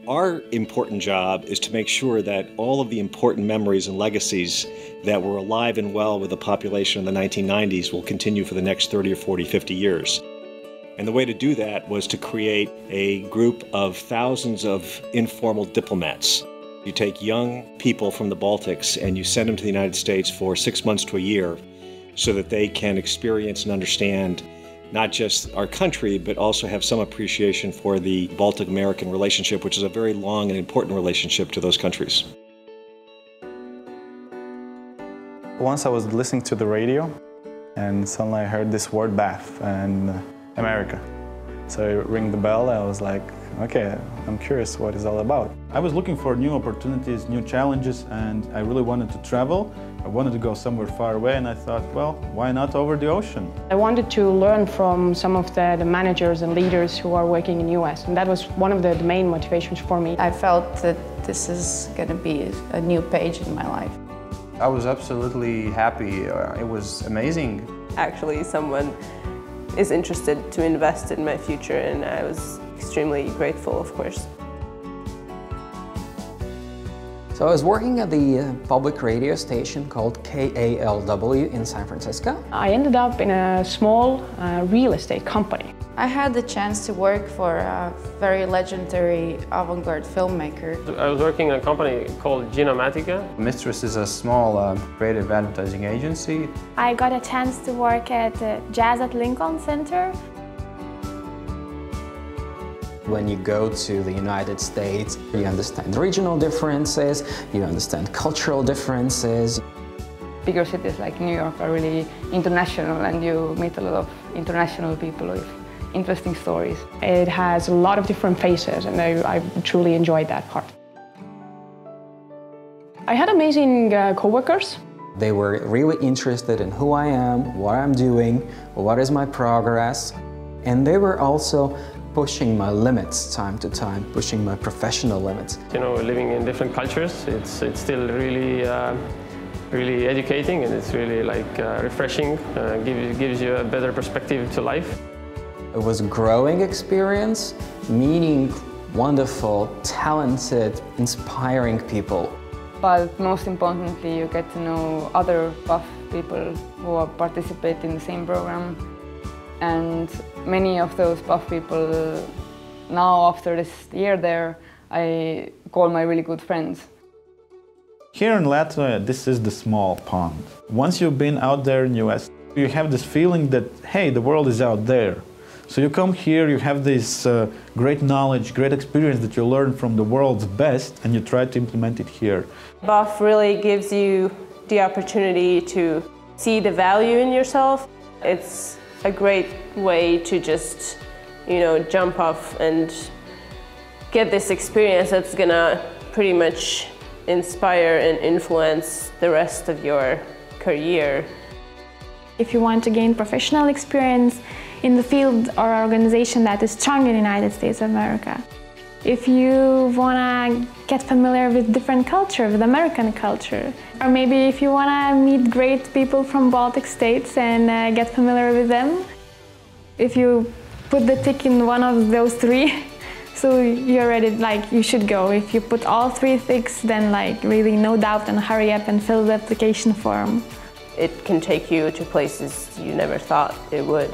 Our important job is to make sure that all of the important memories and legacies that were alive and well with the population in the 1990s will continue for the next 30 or 40, 50 years. And the way to do that was to create a group of thousands of informal diplomats. You take young people from the Baltics and you send them to the United States for 6 months to a year so that they can experience and understand not just our country, but also have some appreciation for the Baltic-American relationship, which is a very long and important relationship to those countries. Once I was listening to the radio, and suddenly I heard this word Baff and America. So I rang the bell, I was like, okay, I'm curious what it's all about. I was looking for new opportunities, new challenges, and I really wanted to travel. I wanted to go somewhere far away, and I thought, well, why not over the ocean? I wanted to learn from some of the managers and leaders who are working in the US, and that was one of the main motivations for me. I felt that this is going to be a new page in my life. I was absolutely happy. It was amazing. Actually, someone is interested to invest in my future, and I was extremely grateful, of course. So I was working at the public radio station called KALW in San Francisco. I ended up in a small real estate company. I had the chance to work for a very legendary avant-garde filmmaker. I was working in a company called Genomatica. Mistress is a small creative advertising agency. I got a chance to work at Jazz at Lincoln Center. When you go to the United States, you understand regional differences, you understand cultural differences. Bigger cities like New York are really international, and you meet a lot of international people with interesting stories. It has a lot of different faces, and I truly enjoyed that part. I had amazing coworkers. They were really interested in who I am, what I'm doing, what is my progress, and they were also pushing my limits time to time, pushing my professional limits. You know, living in different cultures, it's still really really educating, and it's really like refreshing, gives you a better perspective to life. It was a growing experience, meeting wonderful, talented, inspiring people. But most importantly, you get to know other Baff people who participate in the same program. And many of those Baff people, now after this year there, I call my really good friends. Here in Latvia, this is the small pond. Once you've been out there in the US, you have this feeling that, hey, the world is out there. So you come here, you have this great knowledge, great experience that you learn from the world's best, and you try to implement it here. Baff really gives you the opportunity to see the value in yourself. It's a great way to just, you know, jump off and get this experience that's gonna pretty much inspire and influence the rest of your career. If you want to gain professional experience in the field or organization that is strong in the United States of America, if you want to get familiar with different culture, with American culture, or maybe if you want to meet great people from Baltic states and get familiar with them, if you put the tick in one of those three, so you're ready, like, you should go. If you put all three ticks, then like really no doubt and hurry up and fill the application form. It can take you to places you never thought it would.